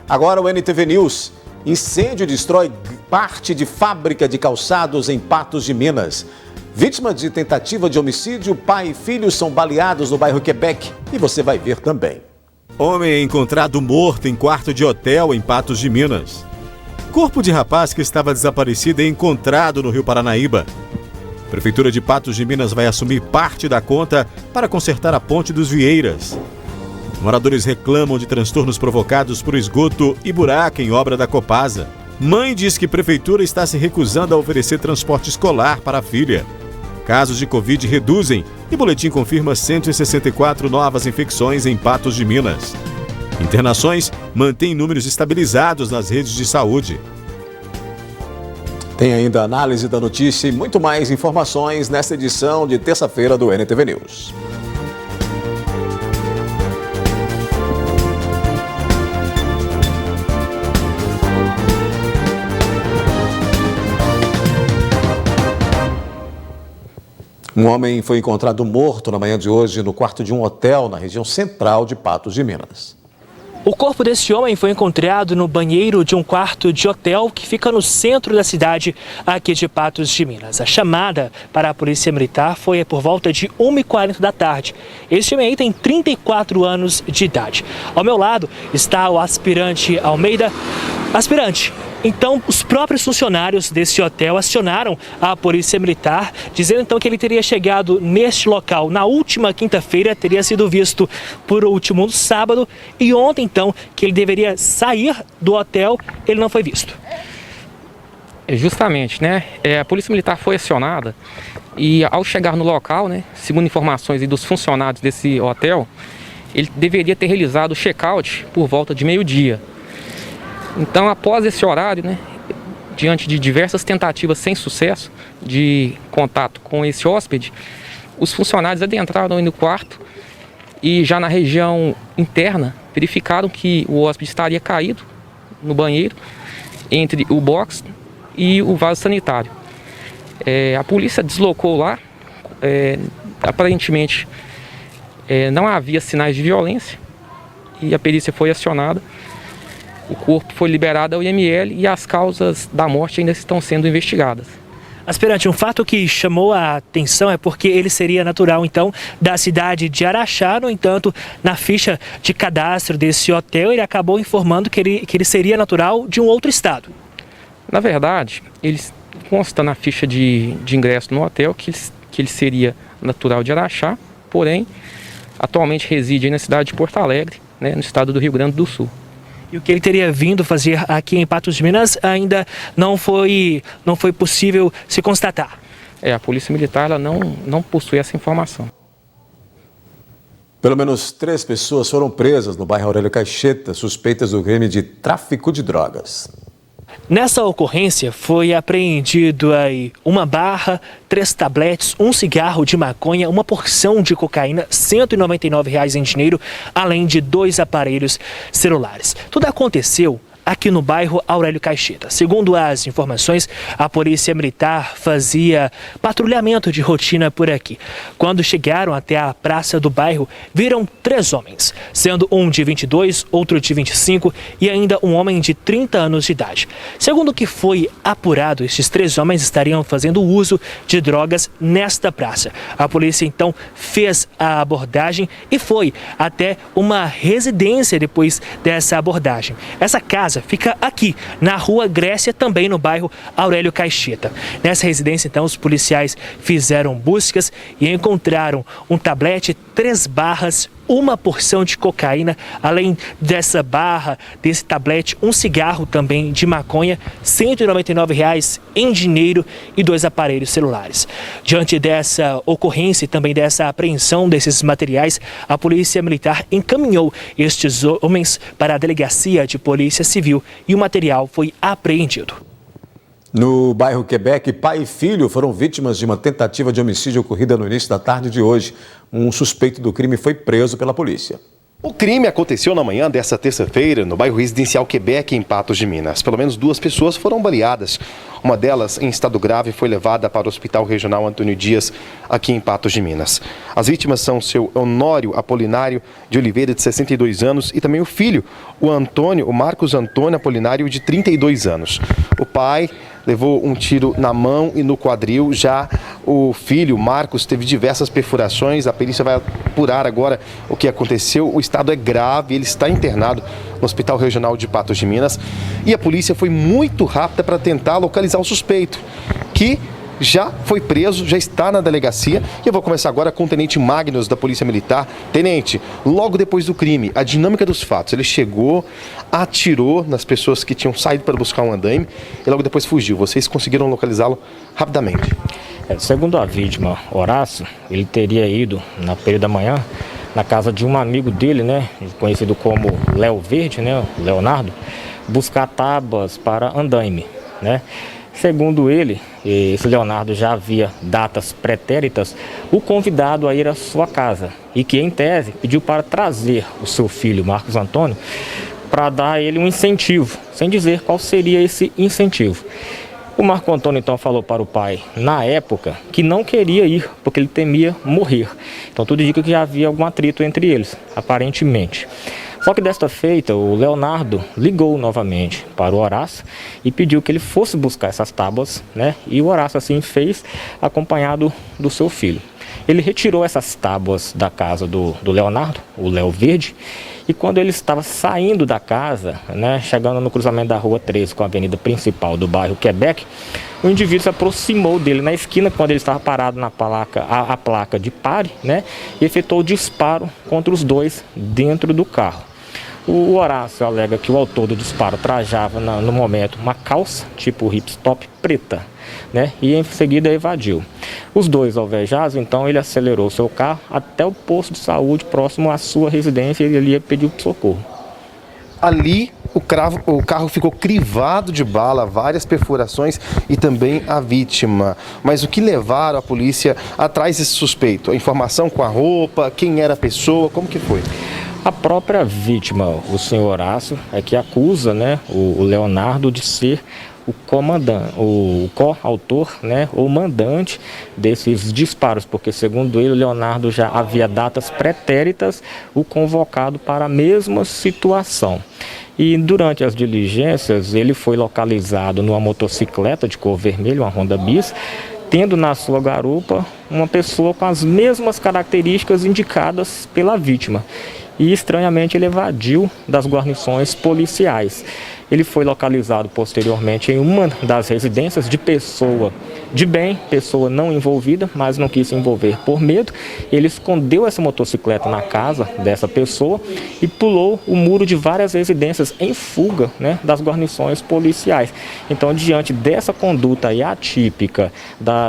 Agora o NTV News. Incêndio destrói parte de fábrica de calçados em Patos de Minas. Vítima de tentativa de homicídio, pai e filho são baleados no bairro Quebec. E você vai ver também. Homem é encontrado morto em quarto de hotel em Patos de Minas. Corpo de rapaz que estava desaparecido é encontrado no Rio Paranaíba. Prefeitura de Patos de Minas vai assumir parte da conta para consertar a Ponte dos Vieiras. Moradores reclamam de transtornos provocados por esgoto e buraco em obra da Copasa. Mãe diz que a prefeitura está se recusando a oferecer transporte escolar para a filha. Casos de Covid reduzem e boletim confirma 164 novas infecções em Patos de Minas. Internações mantêm números estabilizados nas redes de saúde. Tem ainda a análise da notícia e muito mais informações nesta edição de terça-feira do NTV News. Um homem foi encontrado morto na manhã de hoje no quarto de um hotel na região central de Patos de Minas. O corpo desse homem foi encontrado no banheiro de um quarto de hotel que fica no centro da cidade aqui de Patos de Minas. A chamada para a Polícia Militar foi por volta de 1h40 da tarde. Este homem aí tem 34 anos de idade. Ao meu lado está o aspirante Almeida. Aspirante, então os próprios funcionários desse hotel acionaram a Polícia Militar, dizendo então que ele teria chegado neste local na última quinta-feira, teria sido visto por último sábado e ontem então que ele deveria sair do hotel, ele não foi visto. Justamente, né? A Polícia Militar foi acionada e ao chegar no local, né, segundo informações dos funcionários desse hotel, ele deveria ter realizado o check-out por volta de meio-dia. Então, após esse horário, né, diante de diversas tentativas sem sucesso de contato com esse hóspede, os funcionários adentraram no quarto e já na região interna verificaram que o hóspede estaria caído no banheiro, entre o box e o vaso sanitário. A polícia deslocou lá, aparentemente não havia sinais de violência e a perícia foi acionada. O corpo foi liberado ao IML e as causas da morte ainda estão sendo investigadas. Aspirante, um fato que chamou a atenção é porque ele seria natural, então, da cidade de Araxá. No entanto, na ficha de cadastro desse hotel, ele acabou informando que ele seria natural de um outro estado. Na verdade, ele consta na ficha de ingresso no hotel que ele seria natural de Araxá, porém, atualmente reside na cidade de Porto Alegre, né, no estado do Rio Grande do Sul. E o que ele teria vindo fazer aqui em Patos de Minas ainda não foi possível se constatar. A Polícia Militar ela não possui essa informação. Pelo menos 3 pessoas foram presas no bairro Aurélio Caixeta, suspeitas do crime de tráfico de drogas. Nessa ocorrência foi apreendido aí uma barra, 3 tabletes, um cigarro de maconha, uma porção de cocaína, R$ 199 em dinheiro, além de 2 aparelhos celulares. Tudo aconteceu aqui no bairro Aurélio Caixeta. Segundo as informações, a Polícia Militar fazia patrulhamento de rotina por aqui. Quando chegaram até a praça do bairro, viram 3 homens, sendo um de 22, outro de 25 e ainda um homem de 30 anos de idade. Segundo o que foi apurado, estes 3 homens estariam fazendo uso de drogas nesta praça. A polícia então fez a abordagem e foi até uma residência depois dessa abordagem. Essa casa fica aqui, na rua Grécia, também no bairro Aurélio Caixeta. Nessa residência, então, os policiais fizeram buscas e encontraram um tablete, 3 barras, uma porção de cocaína, além dessa barra, desse tablete, um cigarro também de maconha, R$ 199 em dinheiro e 2 aparelhos celulares. Diante dessa ocorrência e também dessa apreensão desses materiais, a Polícia Militar encaminhou estes homens para a Delegacia de Polícia Civil e o material foi apreendido. No bairro Quebec, pai e filho foram vítimas de uma tentativa de homicídio ocorrida no início da tarde de hoje. Um suspeito do crime foi preso pela polícia. O crime aconteceu na manhã desta terça-feira no bairro residencial Quebec, em Patos de Minas. Pelo menos 2 pessoas foram baleadas. Uma delas, em estado grave, foi levada para o Hospital Regional Antônio Dias, aqui em Patos de Minas. As vítimas são o seu Honório Apolinário de Oliveira, de 62 anos, e também o filho, o Marcos Antônio Apolinário, de 32 anos. O pai levou um tiro na mão e no quadril. Já o filho, Marcos, teve diversas perfurações. A perícia vai apurar agora o que aconteceu. O estado é grave, ele está internado no Hospital Regional de Patos de Minas. E a polícia foi muito rápida para tentar localizar o suspeito, que já foi preso, já está na delegacia. E eu vou começar agora com o Tenente Magnus, da Polícia Militar. Tenente, logo depois do crime, a dinâmica dos fatos. Ele chegou, atirou nas pessoas que tinham saído para buscar um andaime e logo depois fugiu. Vocês conseguiram localizá-lo rapidamente? Segundo a vítima, Horácio, ele teria ido, na período da manhã, na casa de um amigo dele, né, conhecido como Léo Verde, né, Leonardo, buscar tábuas para andaime, né? Segundo ele, esse Leonardo já havia datas pretéritas o convidado a ir à sua casa e que, em tese, pediu para trazer o seu filho, Marcos Antônio, para dar a ele um incentivo, sem dizer qual seria esse incentivo. O Marco Antônio então falou para o pai, na época, que não queria ir, porque ele temia morrer. Então tudo indica que já havia algum atrito entre eles, aparentemente. Só que desta feita, o Leonardo ligou novamente para o Horácio e pediu que ele fosse buscar essas tábuas, né? E o Horácio assim fez, acompanhado do seu filho. Ele retirou essas tábuas da casa do Leonardo, o Léo Verde, e quando ele estava saindo da casa, né, chegando no cruzamento da Rua 13 com a avenida principal do bairro Quebec, o indivíduo se aproximou dele na esquina, quando ele estava parado na placa, a placa de pare, né, e efetuou o disparo contra os dois dentro do carro. O Horácio alega que o autor do disparo trajava no momento uma calça tipo hip-stop preta, né? E em seguida evadiu. Os dois alvejados, então ele acelerou seu carro até o posto de saúde próximo à sua residência e ele pediu socorro. Ali o carro ficou crivado de bala, várias perfurações e também a vítima. Mas o que levaram a polícia atrás desse suspeito? A informação com a roupa, quem era a pessoa, como que foi? A própria vítima, o senhor Horácio, é que acusa, né, o Leonardo de ser o comandante, o coautor, né, ou mandante desses disparos, porque segundo ele, o Leonardo já havia datas pretéritas o convocado para a mesma situação. E durante as diligências, ele foi localizado numa motocicleta de cor vermelha, uma Honda Bis, tendo na sua garupa uma pessoa com as mesmas características indicadas pela vítima. E estranhamente ele evadiu das guarnições policiais. Ele foi localizado posteriormente em uma das residências de pessoa de bem, pessoa não envolvida, mas não quis se envolver por medo. Ele escondeu essa motocicleta na casa dessa pessoa e pulou o muro de várias residências em fuga, né, das guarnições policiais. Então, diante dessa conduta aí atípica,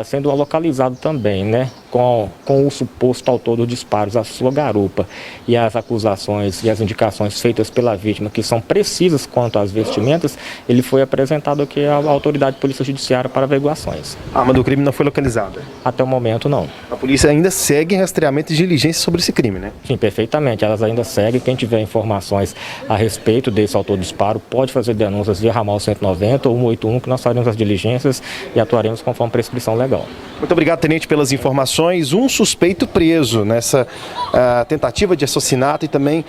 sendo localizado também, né, com o suposto autor dos disparos, a sua garupa, e as acusações e as indicações feitas pela vítima, que são precisas quanto às vestimentas, ele foi apresentado aqui à autoridade de polícia judiciária para averiguações. A arma do crime não foi localizada? Até o momento, não. A polícia ainda segue em rastreamento e diligência sobre esse crime, né? Sim, perfeitamente. Elas ainda seguem. Quem tiver informações a respeito desse autor do disparo pode fazer denúncias via ramal 190 ou 181, que nós faremos as diligências e atuaremos conforme prescrição legal. Muito obrigado, tenente, pelas informações. Um suspeito preso nessa tentativa de assassinato e também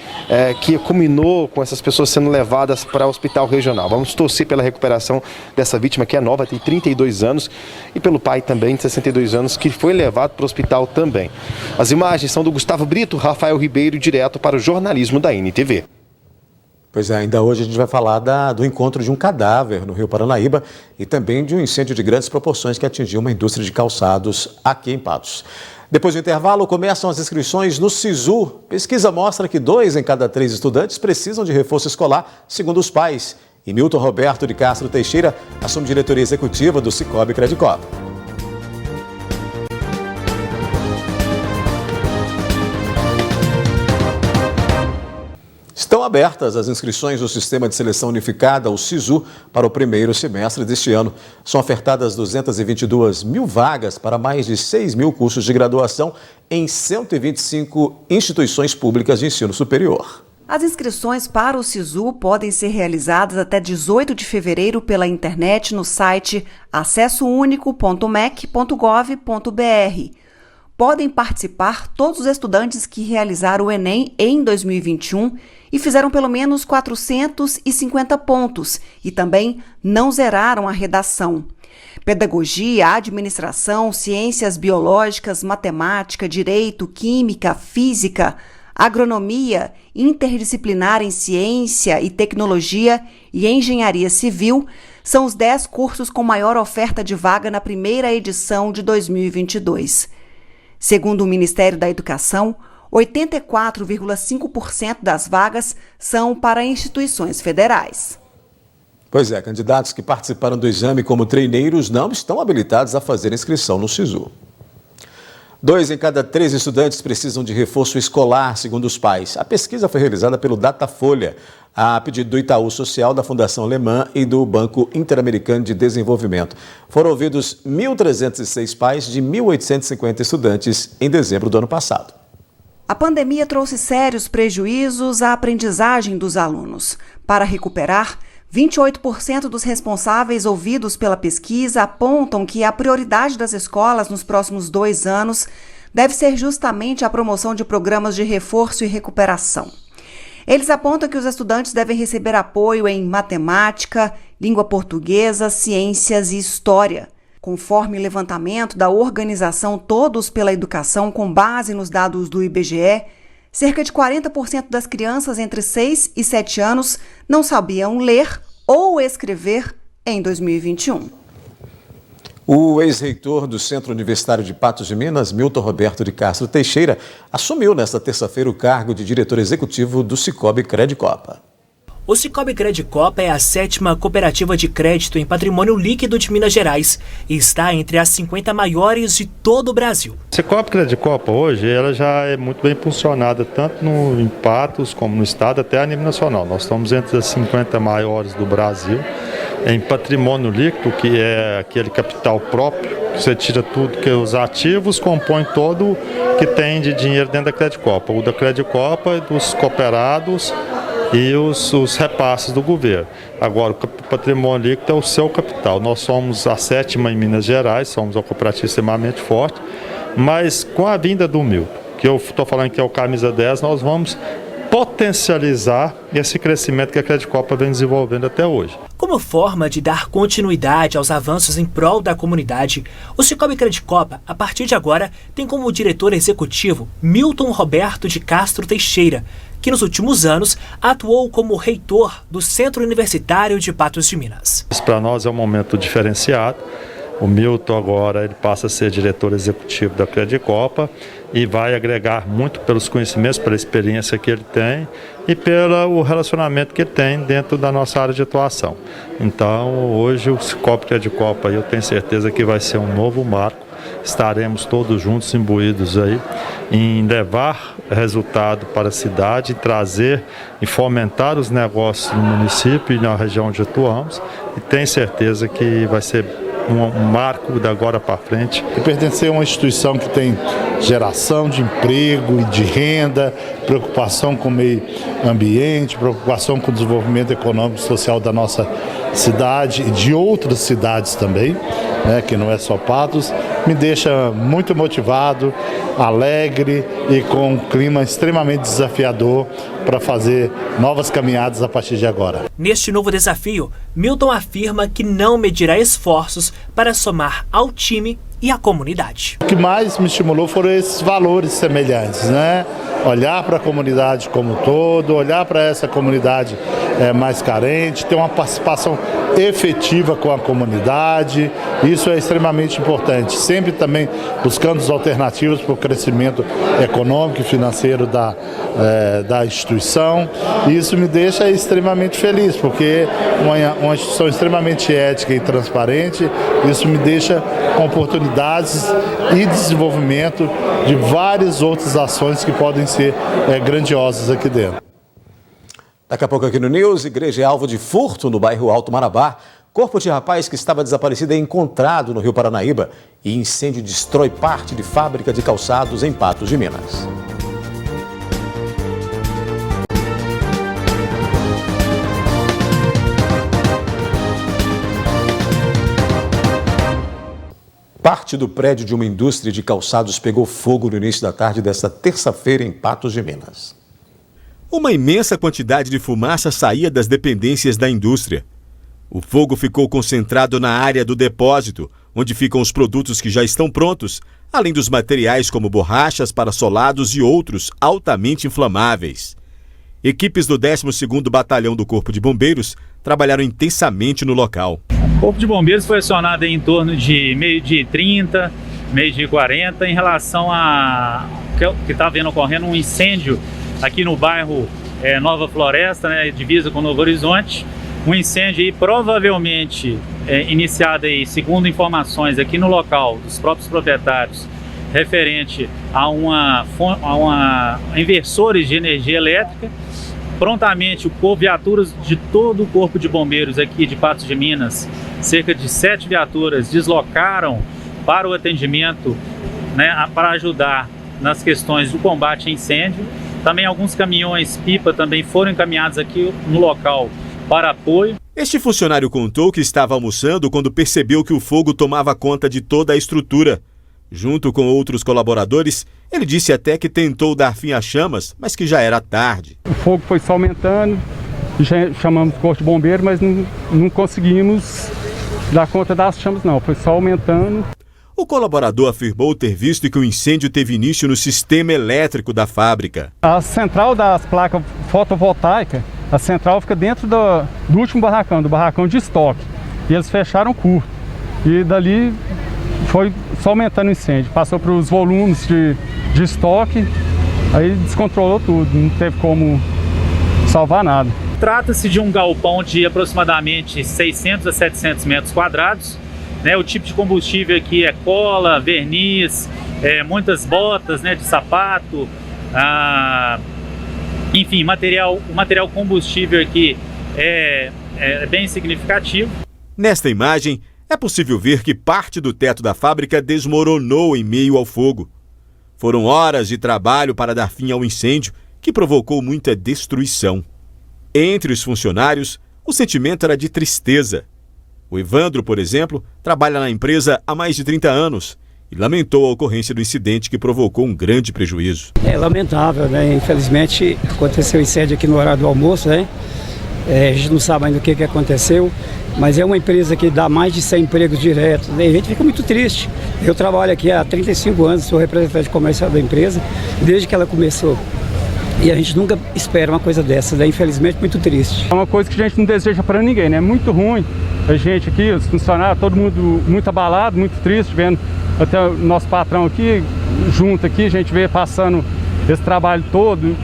que culminou com essas pessoas sendo levadas para o hospital regional. Vamos torcer pela recuperação dessa vítima, que é nova, tem 32 anos, e pelo pai também, de 62 anos, que foi levado para o hospital também. As imagens são do Gustavo Brito, Rafael Ribeiro, direto para o jornalismo da NTV. Pois é, ainda hoje a gente vai falar do encontro de um cadáver no Rio Paranaíba e também de um incêndio de grandes proporções que atingiu uma indústria de calçados aqui em Patos. Depois do intervalo, começam as inscrições no SISU. Pesquisa mostra que 2 em cada 3 estudantes precisam de reforço escolar, segundo os pais. E Milton Roberto de Castro Teixeira assume diretoria executiva do Cicobi Credicop. Estão abertas as inscrições do Sistema de Seleção Unificada, o SISU, para o primeiro semestre deste ano. São ofertadas 222 mil vagas para mais de 6 mil cursos de graduação em 125 instituições públicas de ensino superior. As inscrições para o SISU podem ser realizadas até 18 de fevereiro pela internet no site acessounico.mec.gov.br. Podem participar todos os estudantes que realizaram o Enem em 2021 e fizeram pelo menos 450 pontos e também não zeraram a redação. Pedagogia, administração, ciências biológicas, matemática, direito, química, física, agronomia, interdisciplinar em ciência e tecnologia e engenharia civil são os 10 cursos com maior oferta de vaga na primeira edição de 2022. Segundo o Ministério da Educação, 84,5% das vagas são para instituições federais. Pois é, candidatos que participaram do exame como treineiros não estão habilitados a fazer inscrição no SISU. 2 em cada 3 estudantes precisam de reforço escolar, segundo os pais. A pesquisa foi realizada pelo Datafolha, a pedido do Itaú Social, da Fundação Alemã e do Banco Interamericano de Desenvolvimento. Foram ouvidos 1.306 pais de 1.850 estudantes em dezembro do ano passado. A pandemia trouxe sérios prejuízos à aprendizagem dos alunos. Para recuperar, 28% dos responsáveis ouvidos pela pesquisa apontam que a prioridade das escolas nos próximos 2 anos deve ser justamente a promoção de programas de reforço e recuperação. Eles apontam que os estudantes devem receber apoio em matemática, língua portuguesa, ciências e história. Conforme levantamento da organização Todos pela Educação, com base nos dados do IBGE, cerca de 40% das crianças entre 6 e 7 anos não sabiam ler ou escrever em 2021. O ex-reitor do Centro Universitário de Patos de Minas, Milton Roberto de Castro Teixeira, assumiu nesta terça-feira o cargo de diretor executivo do Sicoob Credicopa. O Sicoob Credicopa é a 7ª cooperativa de crédito em patrimônio líquido de Minas Gerais e está entre as 50 maiores de todo o Brasil. A Sicoob Credicopa hoje ela já é muito bem posicionada tanto em Patos como no estado até a nível nacional. Nós estamos entre as 50 maiores do Brasil em patrimônio líquido, que é aquele capital próprio, que você tira tudo, que os ativos compõem todo que tem de dinheiro dentro da Credicopa. O da Credicopa, dos cooperados e os repasses do governo. Agora, o patrimônio líquido é o seu capital. Nós somos a 7ª em Minas Gerais, somos uma cooperativa extremamente forte, mas com a vinda do Milton, que eu estou falando que é o camisa 10, nós vamos potencializar esse crescimento que a Credicopa vem desenvolvendo até hoje. Como forma de dar continuidade aos avanços em prol da comunidade, o Sicoob Credicopa, a partir de agora, tem como diretor executivo Milton Roberto de Castro Teixeira, que nos últimos anos atuou como reitor do Centro Universitário de Patos de Minas. Isso para nós é um momento diferenciado. O Milton agora ele passa a ser diretor executivo da Credicopa e vai agregar muito pelos conhecimentos, pela experiência que ele tem e pelo relacionamento que ele tem dentro da nossa área de atuação. Então, hoje o Sicoob Credicopa, eu tenho certeza que vai ser um novo marco. Estaremos todos juntos imbuídos aí em levar resultado para a cidade, trazer e fomentar os negócios no município e na região onde atuamos. E tenho certeza que vai ser um marco da agora para frente. Pertencer a uma instituição que tem geração de emprego e de renda, preocupação com o meio ambiente, preocupação com o desenvolvimento econômico e social da nossa cidade e de outras cidades também, né, que não é só Patos, me deixa muito motivado, alegre e com um clima extremamente desafiador para fazer novas caminhadas a partir de agora. Neste novo desafio, Milton afirma que não medirá esforços para somar ao time e à comunidade. O que mais me estimulou foram esses valores semelhantes, né? Olhar para a comunidade como um todo, olhar para essa comunidade mais carente, ter uma participação efetiva com a comunidade, isso é extremamente importante. Sempre também buscando as alternativas para o crescimento econômico e financeiro da instituição. Isso me deixa extremamente feliz, porque uma instituição extremamente ética e transparente, isso me deixa com oportunidades e desenvolvimento de várias outras ações que podem ser grandiosas aqui dentro. Daqui a pouco aqui no News, igreja é alvo de furto no bairro Alto Marabá. Corpo de rapaz que estava desaparecido é encontrado no Rio Paranaíba e incêndio destrói parte de fábrica de calçados em Patos de Minas. Parte do prédio de uma indústria de calçados pegou fogo no início da tarde desta terça-feira em Patos de Minas. Uma imensa quantidade de fumaça saía das dependências da indústria. O fogo ficou concentrado na área do depósito, onde ficam os produtos que já estão prontos, além dos materiais como borrachas para solados e outros altamente inflamáveis. Equipes do 12º Batalhão do Corpo de Bombeiros trabalharam intensamente no local. O Corpo de Bombeiros foi acionado em torno de meio-dia e 30, meio-dia e 40, em relação a que está ocorrendo um incêndio aqui no bairro Nova Floresta, né, divisa com Novo Horizonte. Um incêndio aí provavelmente iniciado aí, segundo informações aqui no local dos próprios proprietários, referente a inversores de energia elétrica. Prontamente, viaturas de todo o Corpo de Bombeiros aqui de Patos de Minas, cerca de 7 viaturas, deslocaram para o atendimento, né, para ajudar nas questões do combate a incêndio. Também alguns caminhões-pipa também foram encaminhados aqui no local para apoio. Este funcionário contou que estava almoçando quando percebeu que o fogo tomava conta de toda a estrutura. Junto com outros colaboradores, ele disse até que tentou dar fim às chamas, mas que já era tarde. O fogo foi só aumentando, já chamamos o Corpo de Bombeiro, mas não conseguimos dar conta das chamas não, foi só aumentando. O colaborador afirmou ter visto que o incêndio teve início no sistema elétrico da fábrica. A central das placas fotovoltaicas, a central fica dentro do último barracão, do barracão de estoque. E eles fecharam curto. E dali foi só aumentando o incêndio. Passou para os volumes de estoque, aí descontrolou tudo, não teve como salvar nada. Trata-se de um galpão de aproximadamente 600 a 700 metros quadrados. O tipo de combustível aqui é cola, verniz, muitas botas, né, de sapato, enfim, o material combustível aqui é bem significativo. Nesta imagem, é possível ver que parte do teto da fábrica desmoronou em meio ao fogo. Foram horas de trabalho para dar fim ao incêndio, que provocou muita destruição. Entre os funcionários, o sentimento era de tristeza. O Evandro, por exemplo, trabalha na empresa há mais de 30 anos e lamentou a ocorrência do incidente que provocou um grande prejuízo. É lamentável, né? Infelizmente aconteceu incêndio aqui no horário do almoço, né? A gente não sabe ainda o que aconteceu, mas é uma empresa que dá mais de 100 empregos diretos, né? E a gente fica muito triste. Eu trabalho aqui há 35 anos, sou representante comercial da empresa, desde que ela começou. E a gente nunca espera uma coisa dessa, né? Infelizmente muito triste. É uma coisa que a gente não deseja para ninguém, né? É muito ruim. A gente aqui, os funcionários, todo mundo muito abalado, muito triste, vendo até o nosso patrão aqui, junto aqui, a gente vê passando esse trabalho todo.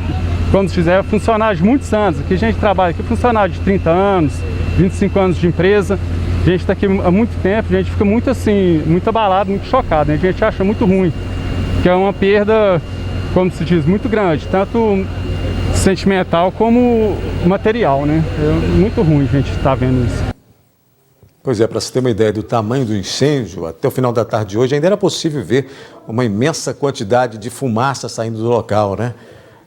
Quando fizer funcionário de muitos anos, aqui a gente trabalha aqui, funcionário de 30 anos, 25 anos de empresa. A gente está aqui há muito tempo, a gente fica muito assim, muito abalado, muito chocado, né? A gente acha muito ruim, que é uma perda, como se diz, muito grande, tanto sentimental como material, né? É muito ruim a gente estar vendo isso. Pois é, para você ter uma ideia do tamanho do incêndio, até o final da tarde de hoje ainda era possível ver uma imensa quantidade de fumaça saindo do local, né?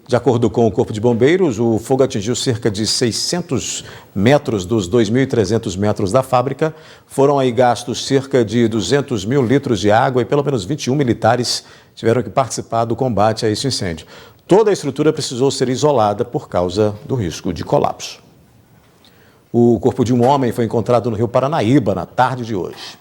De acordo com o Corpo de Bombeiros, o fogo atingiu cerca de 600 metros dos 2.300 metros da fábrica. Foram aí gastos cerca de 200 mil litros de água e pelo menos 21 militares tiveram que participar do combate a esse incêndio. Toda a estrutura precisou ser isolada por causa do risco de colapso. O corpo de um homem foi encontrado no Rio Paranaíba na tarde de hoje.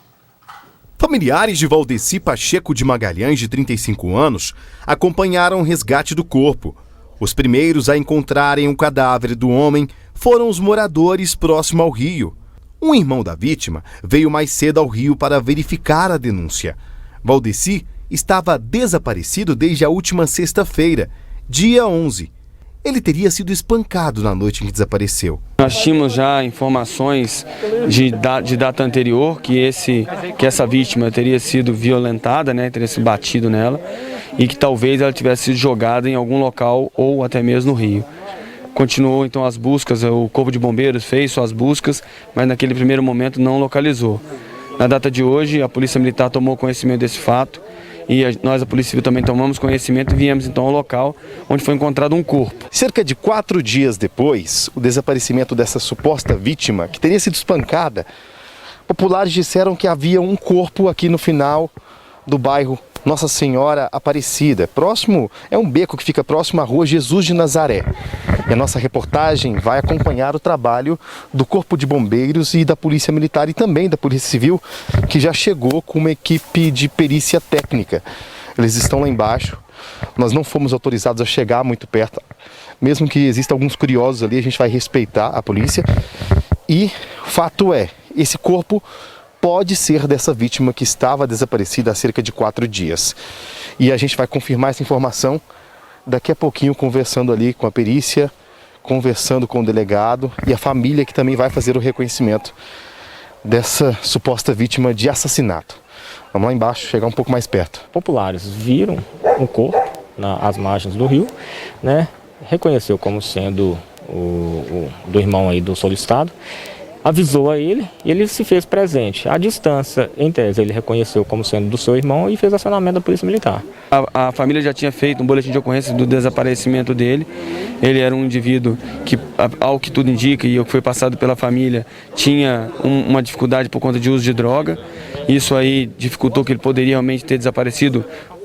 Familiares de Valdeci Pacheco de Magalhães, de 35 anos, acompanharam o resgate do corpo. Os primeiros a encontrarem o cadáver do homem foram os moradores próximo ao rio. Um irmão da vítima veio mais cedo ao rio para verificar a denúncia. Valdeci estava desaparecido desde a última sexta-feira, dia 11. Ele teria sido espancado na noite em que desapareceu. Nós tínhamos já informações de data anterior que essa vítima teria sido violentada, né, teria sido batido nela e que talvez ela tivesse sido jogada em algum local ou até mesmo no rio. Continuou então as buscas, o Corpo de Bombeiros fez suas buscas, mas naquele primeiro momento não localizou. Na data de hoje, a Polícia Militar tomou conhecimento desse fato e nós, a Polícia Civil, também tomamos conhecimento e viemos então ao local onde foi encontrado um corpo. Cerca de 4 dias depois, o desaparecimento dessa suposta vítima, que teria sido espancada, Populares disseram que havia um corpo aqui no final do bairro Nossa Senhora Aparecida. Próximo, é um beco que fica próximo à rua Jesus de Nazaré. E a nossa reportagem vai acompanhar o trabalho do Corpo de Bombeiros e da Polícia Militar e também da Polícia Civil, que já chegou com uma equipe de perícia técnica. Eles estão lá embaixo. Nós não fomos autorizados a chegar muito perto. Mesmo que existam alguns curiosos ali, a gente vai respeitar a polícia. E o fato é, esse corpo pode ser dessa vítima que estava desaparecida há cerca de 4 dias. E a gente vai confirmar essa informação daqui a pouquinho, conversando ali com a perícia, conversando com o delegado e a família, que também vai fazer o reconhecimento dessa suposta vítima de assassinato. Vamos lá embaixo, chegar um pouco mais perto. Populares viram um corpo às margens do rio, né? Reconheceu como sendo do irmão aí do solicitado, avisou a ele e ele se fez presente. À distância, em tese, ele reconheceu como sendo do seu irmão e fez acionamento da Polícia Militar. A família já tinha feito um boletim de ocorrência do desaparecimento dele. Ele era um indivíduo que, ao que tudo indica e o que foi passado pela família, tinha uma dificuldade por conta de uso de droga. Isso aí dificultou que ele poderia realmente ter desaparecido,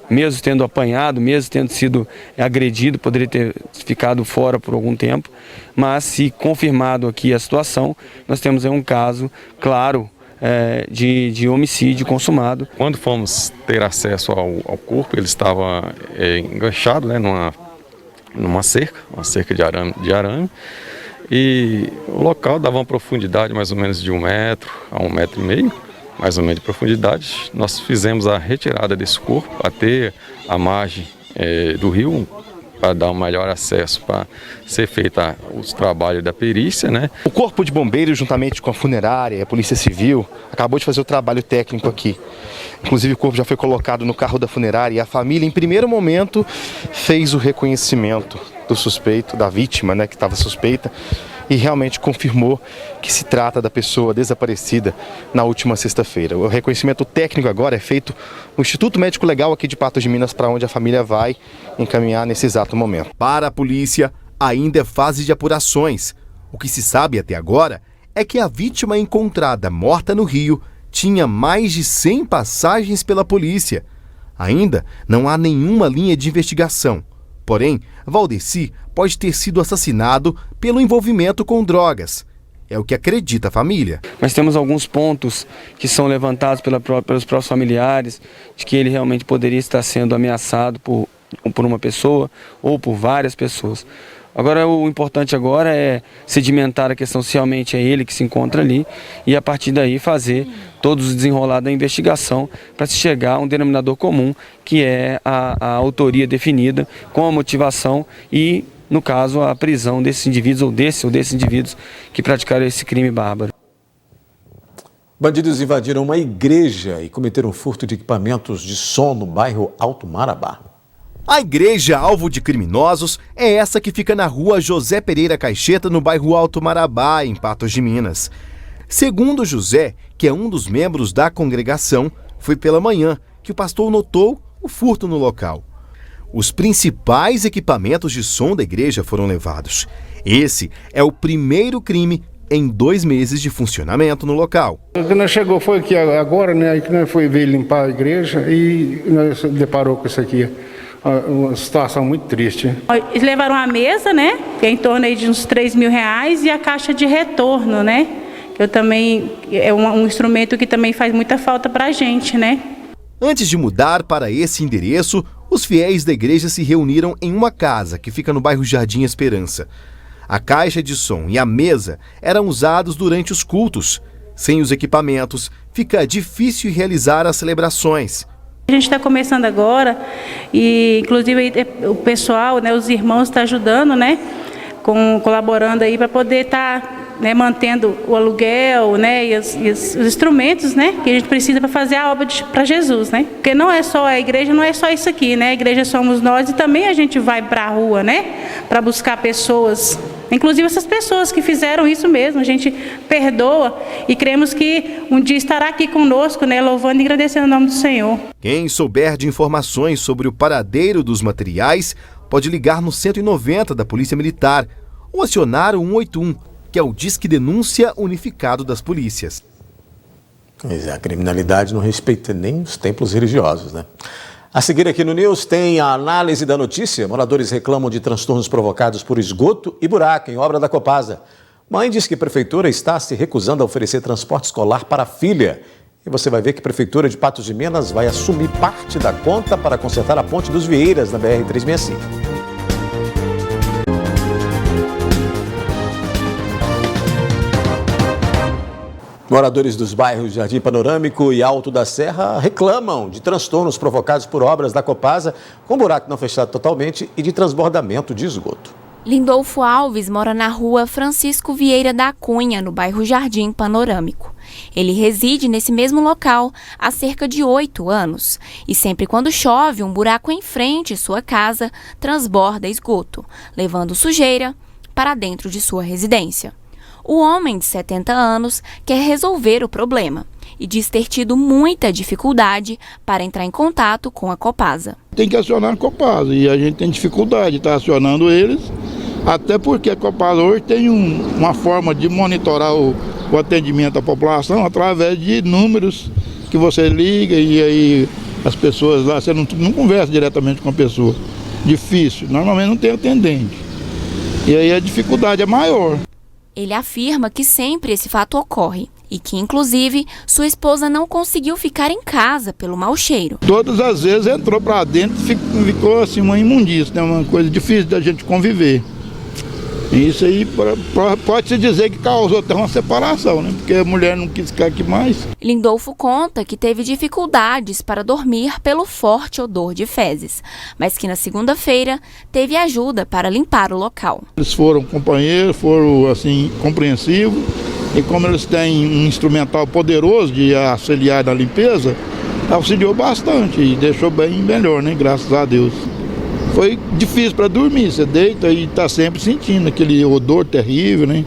mesmo tendo apanhado, mesmo tendo sido agredido, poderia ter ficado fora por algum tempo. Mas, se confirmado aqui a situação, nós temos aí um caso claro de homicídio consumado. Quando fomos ter acesso ao corpo, ele estava enganchado, né, numa cerca, uma cerca de arame, e o local dava uma profundidade mais ou menos de 1 metro a 1,5 metro, mais ou menos de profundidade. Nós fizemos a retirada desse corpo até a margem do rio, para dar um melhor acesso, para ser feito os trabalhos da perícia, né? O Corpo de Bombeiros, juntamente com a funerária e a Polícia Civil, acabou de fazer o trabalho técnico aqui. Inclusive, o corpo já foi colocado no carro da funerária e a família, em primeiro momento, fez o reconhecimento do suspeito, da vítima, né, que estava suspeita, e realmente confirmou que se trata da pessoa desaparecida na última sexta-feira. O reconhecimento técnico agora é feito no Instituto Médico Legal aqui de Patos de Minas, para onde a família vai encaminhar nesse exato momento. Para a polícia, ainda é fase de apurações. O que se sabe até agora é que a vítima encontrada morta no rio tinha mais de 100 passagens pela polícia. Ainda não há nenhuma linha de investigação. Porém, Valdeci pode ter sido assassinado pelo envolvimento com drogas. É o que acredita a família. Mas temos alguns pontos que são levantados pelos próprios familiares, de que ele realmente poderia estar sendo ameaçado por uma pessoa ou por várias pessoas. Agora, o importante agora é sedimentar a questão se realmente é ele que se encontra ali e, a partir daí, fazer todos os desenrolados da investigação para se chegar a um denominador comum, que é a autoria definida com a motivação e, no caso, a prisão desses indivíduos ou desses indivíduos que praticaram esse crime bárbaro. Bandidos invadiram uma igreja e cometeram furto de equipamentos de som no bairro Alto Marabá. A igreja alvo de criminosos é essa que fica na rua José Pereira Caixeta, no bairro Alto Marabá, em Patos de Minas. Segundo José, que é um dos membros da congregação, foi pela manhã que o pastor notou o furto no local. Os principais equipamentos de som da igreja foram levados. Esse é o primeiro crime em 2 meses de funcionamento no local. Quando nós chegou foi aqui agora, né? Aí que nós veio limpar a igreja e nós deparou com isso aqui. Uma situação muito triste. Eles levaram a mesa, né? Que é em torno aí de uns R$3.000 e a caixa de retorno, né? Que eu também é um instrumento que também faz muita falta para a gente, né? Antes de mudar para esse endereço, os fiéis da igreja se reuniram em uma casa que fica no bairro Jardim Esperança. A caixa de som e a mesa eram usados durante os cultos. Sem os equipamentos, fica difícil realizar as celebrações. A gente está começando agora e, inclusive, o pessoal, né, os irmãos estão ajudando, né, colaborando aí para poder estar, né, mantendo o aluguel, né, e os instrumentos, né, que a gente precisa para fazer a obra para Jesus, né? Porque não é só a igreja, não é só isso aqui, né? A igreja somos nós e também a gente vai para a rua, né, para buscar pessoas. Inclusive essas pessoas que fizeram isso mesmo, a gente perdoa e cremos que um dia estará aqui conosco, né, louvando e agradecendo o nome do Senhor. Quem souber de informações sobre o paradeiro dos materiais, pode ligar no 190 da Polícia Militar ou acionar o 181, que é o Disque Denúncia Unificado das Polícias. Pois é, a criminalidade não respeita nem os templos religiosos, né? A seguir aqui no News tem a análise da notícia. Moradores reclamam de transtornos provocados por esgoto e buraco em obra da Copasa. Mãe diz que a prefeitura está se recusando a oferecer transporte escolar para a filha. E você vai ver que a prefeitura de Patos de Minas vai assumir parte da conta para consertar a ponte dos Vieiras na BR-365. Moradores dos bairros Jardim Panorâmico e Alto da Serra reclamam de transtornos provocados por obras da Copasa, com buraco não fechado totalmente e de transbordamento de esgoto. Lindolfo Alves mora na rua Francisco Vieira da Cunha, no bairro Jardim Panorâmico. Ele reside nesse mesmo local há cerca de 8 anos e sempre quando chove, um buraco em frente à sua casa transborda esgoto, levando sujeira para dentro de sua residência. O homem de 70 anos quer resolver o problema e diz ter tido muita dificuldade para entrar em contato com a Copasa. Tem que acionar a Copasa e a gente tem dificuldade de estar acionando eles, até porque a Copasa hoje tem uma forma de monitorar o atendimento à população através de números que você liga e aí as pessoas lá, você não conversa diretamente com a pessoa. Difícil, normalmente não tem atendente. E aí a dificuldade é maior. Ele afirma que sempre esse fato ocorre e que, inclusive, sua esposa não conseguiu ficar em casa pelo mau cheiro. Todas as vezes entrou para dentro e ficou assim uma imundícia, né? Uma coisa difícil da gente conviver. Isso aí pode-se dizer que causou até uma separação, né? Porque a mulher não quis ficar aqui mais. Lindolfo conta que teve dificuldades para dormir pelo forte odor de fezes, mas que na segunda-feira teve ajuda para limpar o local. Eles foram companheiros, foram assim compreensivos e como eles têm um instrumental poderoso de auxiliar na limpeza, auxiliou bastante e deixou bem melhor, né? Graças a Deus. Foi difícil para dormir, você deita e está sempre sentindo aquele odor terrível, né?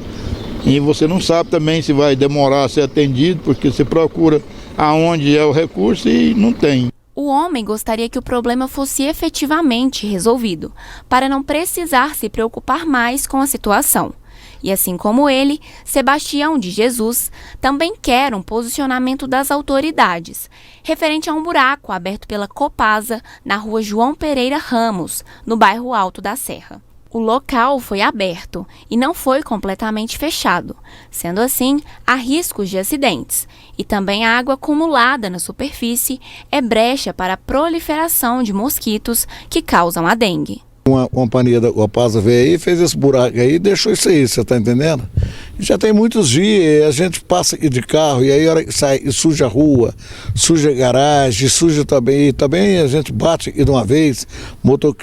E você não sabe também se vai demorar a ser atendido, porque você procura aonde é o recurso e não tem. O homem gostaria que o problema fosse efetivamente resolvido, para não precisar se preocupar mais com a situação. E assim como ele, Sebastião de Jesus também quer um posicionamento das autoridades, referente a um buraco aberto pela Copasa na rua João Pereira Ramos, no bairro Alto da Serra. O local foi aberto e não foi completamente fechado. Sendo assim, há riscos de acidentes. E também a água acumulada na superfície é brecha para a proliferação de mosquitos que causam a dengue. Uma companhia da Copasa veio aí, fez esse buraco aí e deixou isso aí, você está entendendo? Já tem muitos dias, a gente passa aqui de carro e aí a hora que sai e suja a rua, suja a garagem, suja também, e também a gente bate aqui de uma vez,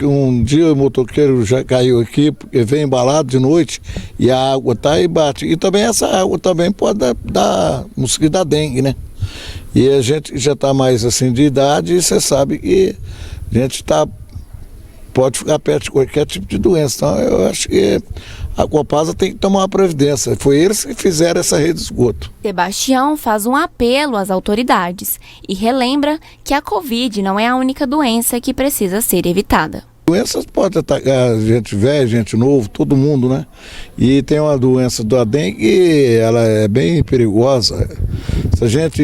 um dia o motoqueiro já caiu aqui, porque vem embalado de noite e a água tá e bate, e também essa água também pode dar mosquito da dengue, né? E a gente já está mais assim de idade e você sabe que a gente pode ficar perto de qualquer tipo de doença. Então, eu acho que a Copasa tem que tomar uma providência. Foi eles que fizeram essa rede de esgoto. Sebastião faz um apelo às autoridades e relembra que a Covid não é a única doença que precisa ser evitada. Doenças podem atacar gente velha, gente novo, todo mundo, né? E tem uma doença da dengue, ela é bem perigosa. Se a gente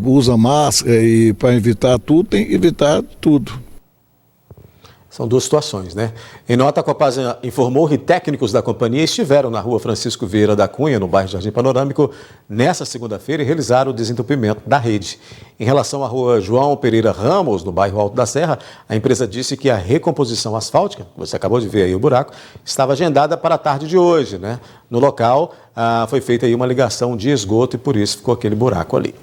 usa máscara e para evitar tudo, tem que evitar tudo. São duas situações, né? Em nota, a Copasa informou que técnicos da companhia estiveram na rua Francisco Vieira da Cunha, no bairro Jardim Panorâmico, nesta segunda-feira e realizaram o desentupimento da rede. Em relação à rua João Pereira Ramos, no bairro Alto da Serra, a empresa disse que a recomposição asfáltica, você acabou de ver aí o buraco, estava agendada para a tarde de hoje, né? No local, foi feita aí uma ligação de esgoto e por isso ficou aquele buraco ali.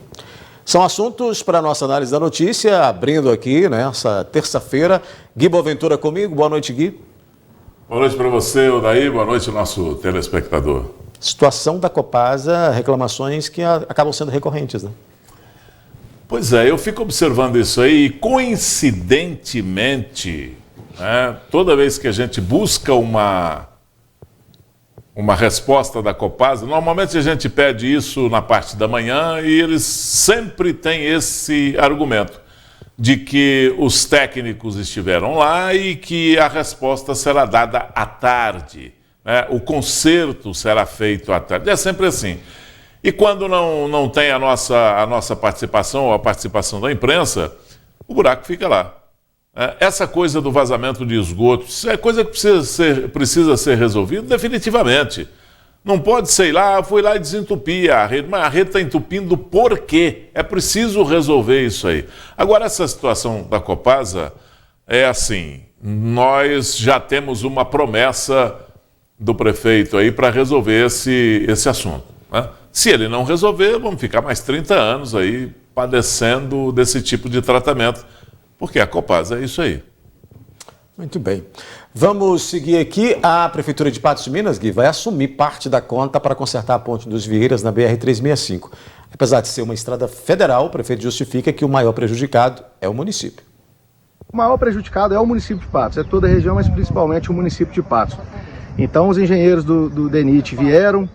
São assuntos para a nossa análise da notícia, abrindo aqui nessa terça-feira. Gui Boaventura comigo, boa noite, Gui. Boa noite para você, Odair, boa noite ao nosso telespectador. Situação da Copasa, reclamações que acabam sendo recorrentes, né? Pois é, eu fico observando isso aí e coincidentemente, né, toda vez que a gente busca uma resposta da Copasa, normalmente a gente pede isso na parte da manhã e eles sempre têm esse argumento de que os técnicos estiveram lá e que a resposta será dada à tarde, né? O conserto será feito à tarde. É sempre assim. E quando não tem a nossa participação ou a participação da imprensa, o buraco fica lá. Essa coisa do vazamento de esgoto, isso é coisa que precisa ser resolvida definitivamente. Não pode, sei lá, fui lá e desentupi a rede, mas a rede está entupindo por quê? É preciso resolver isso aí. Agora, essa situação da Copasa é assim, nós já temos uma promessa do prefeito aí para resolver esse assunto, né? Se ele não resolver, vamos ficar mais 30 anos aí padecendo desse tipo de tratamento, porque a Copasa é isso aí. Muito bem. Vamos seguir aqui. A Prefeitura de Patos de Minas, Gui, vai assumir parte da conta para consertar a Ponte dos Vieiras na BR-365. Apesar de ser uma estrada federal, o prefeito justifica que o maior prejudicado é o município. O maior prejudicado é o município de Patos, é toda a região, mas principalmente o município de Patos. Então os engenheiros do DENIT vieram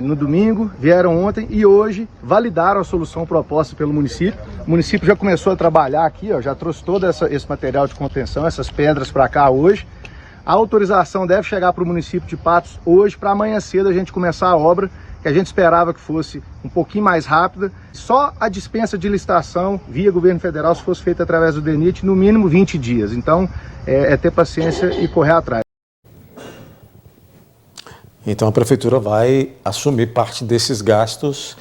no domingo, vieram ontem e hoje validaram a solução proposta pelo município. O município já começou a trabalhar aqui, ó, já trouxe todo esse material de contenção, essas pedras para cá hoje. A autorização deve chegar para o município de Patos hoje, para amanhã cedo a gente começar a obra, que a gente esperava que fosse um pouquinho mais rápida. Só a dispensa de licitação via governo federal, se fosse feita através do DENIT, no mínimo 20 dias. Então, é ter paciência e correr atrás. Então a Prefeitura vai assumir parte desses gastos.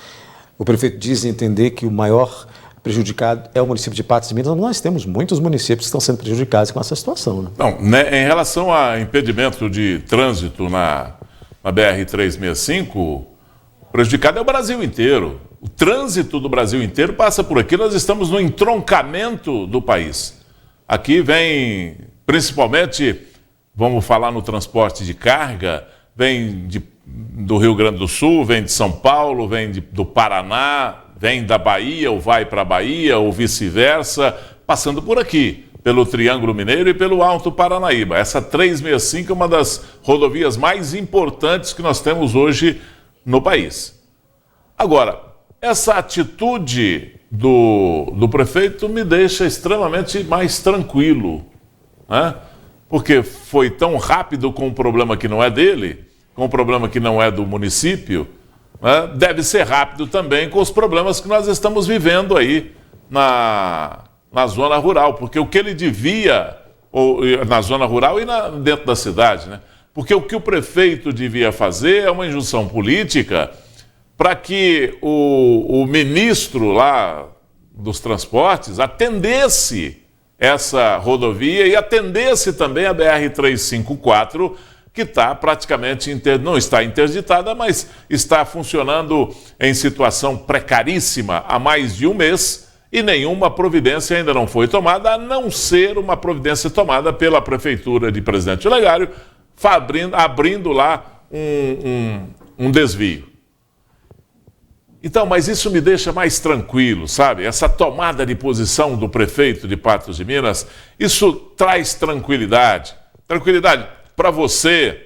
O prefeito diz entender que o maior prejudicado é o município de Patos de Minas, mas nós temos muitos municípios que estão sendo prejudicados com essa situação, né? Não, né, em relação a impedimento de trânsito na BR-365, o prejudicado é o Brasil inteiro. O trânsito do Brasil inteiro passa por aqui, nós estamos no entroncamento do país. Aqui vem, principalmente, vamos falar no transporte de carga, vem do Rio Grande do Sul, vem de São Paulo, vem do Paraná, vem da Bahia ou vai para a Bahia ou vice-versa, passando por aqui, pelo Triângulo Mineiro e pelo Alto Paranaíba. Essa 365 é uma das rodovias mais importantes que nós temos hoje no país. Agora, essa atitude do prefeito me deixa extremamente mais tranquilo, né? Porque foi tão rápido com um problema que não é dele, com um problema que não é do município, né? Deve ser rápido também com os problemas que nós estamos vivendo aí na zona rural, porque o que ele devia, na zona rural e dentro da cidade, né? Porque o que o prefeito devia fazer é uma injunção política para que o ministro lá dos transportes atendesse essa rodovia e atendesse também a BR-354, que está praticamente, não está interditada, mas está funcionando em situação precaríssima há mais de um mês e nenhuma providência ainda não foi tomada, a não ser uma providência tomada pela Prefeitura de Presidente Olegário, abrindo lá um desvio. Então, mas isso me deixa mais tranquilo, sabe? Essa tomada de posição do prefeito de Patos de Minas, isso traz tranquilidade. Tranquilidade para você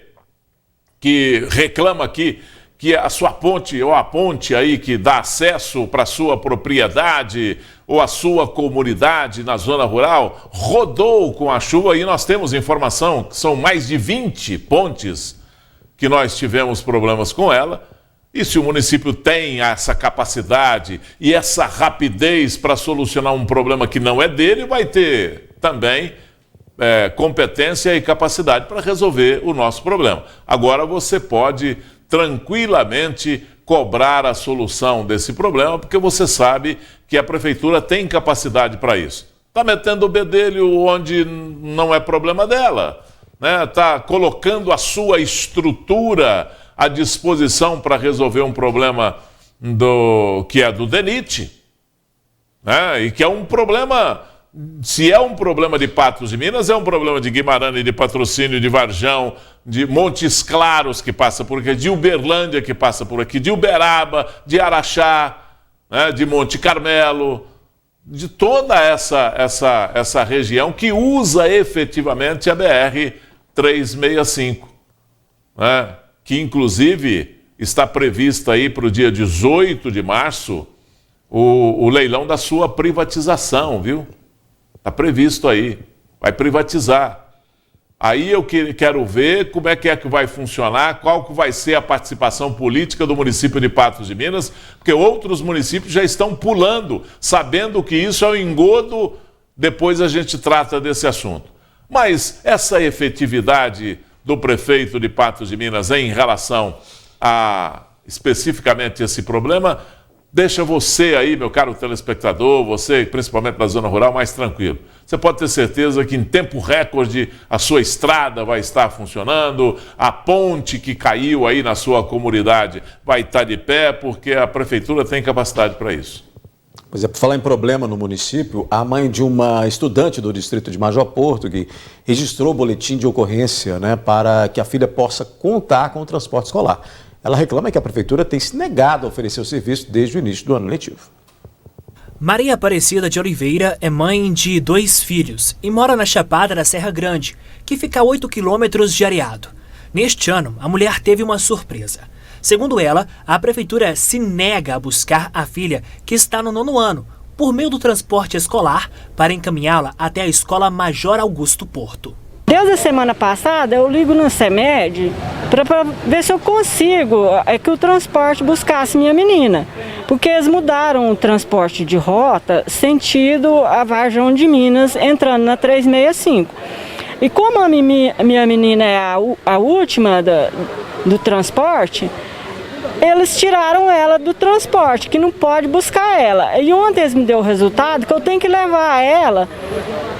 que reclama aqui que a sua ponte, ou a ponte aí que dá acesso para a sua propriedade ou a sua comunidade na zona rural, rodou com a chuva e nós temos informação que são mais de 20 pontes que nós tivemos problemas com ela. E se o município tem essa capacidade e essa rapidez para solucionar um problema que não é dele, vai ter também competência e capacidade para resolver o nosso problema. Agora você pode tranquilamente cobrar a solução desse problema, porque você sabe que a Prefeitura tem capacidade para isso. Está metendo o bedelho onde não é problema dela, né? Está colocando a sua estrutura à disposição para resolver um problema que é do DENIT, né? E que é um problema, se é um problema de Patos de Minas, é um problema de Guimarães, de Patrocínio, de Varjão, de Montes Claros que passa por aqui, de Uberlândia que passa por aqui, de Uberaba, de Araxá, né? De Monte Carmelo, de toda essa região que usa efetivamente a BR-365, né? Que inclusive está prevista aí para o dia 18 de março o leilão da sua privatização, viu? Está previsto aí, vai privatizar. Aí eu quero ver como é que vai funcionar, qual que vai ser a participação política do município de Patos de Minas, porque outros municípios já estão pulando, sabendo que isso é um engodo, depois a gente trata desse assunto. Mas essa efetividade do prefeito de Patos de Minas em relação a especificamente esse problema, deixa você aí, meu caro telespectador, você principalmente da zona rural, mais tranquilo. Você pode ter certeza que em tempo recorde a sua estrada vai estar funcionando, a ponte que caiu aí na sua comunidade vai estar de pé, porque a prefeitura tem capacidade para isso. Pois é, por falar em problema no município, a mãe de uma estudante do distrito de Major Porto que registrou o boletim de ocorrência, para que a filha possa contar com o transporte escolar. Ela reclama que a prefeitura tem se negado a oferecer o serviço desde o início do ano letivo. Maria Aparecida de Oliveira é mãe de 2 filhos e mora na Chapada da Serra Grande, que fica a 8 quilômetros de Areado. Neste ano, a mulher teve uma surpresa. Segundo ela, a prefeitura se nega a buscar a filha, que está no 9º ano, por meio do transporte escolar, para encaminhá-la até a Escola Major Augusto Porto. Desde a semana passada eu ligo no CEMED para ver se eu consigo que o transporte buscasse minha menina. Porque eles mudaram o transporte de rota sentido a Varjão de Minas, entrando na 365. E como a minha menina é a última do transporte, eles tiraram ela do transporte, que não pode buscar ela. E ontem eles me deu o resultado que eu tenho que levar ela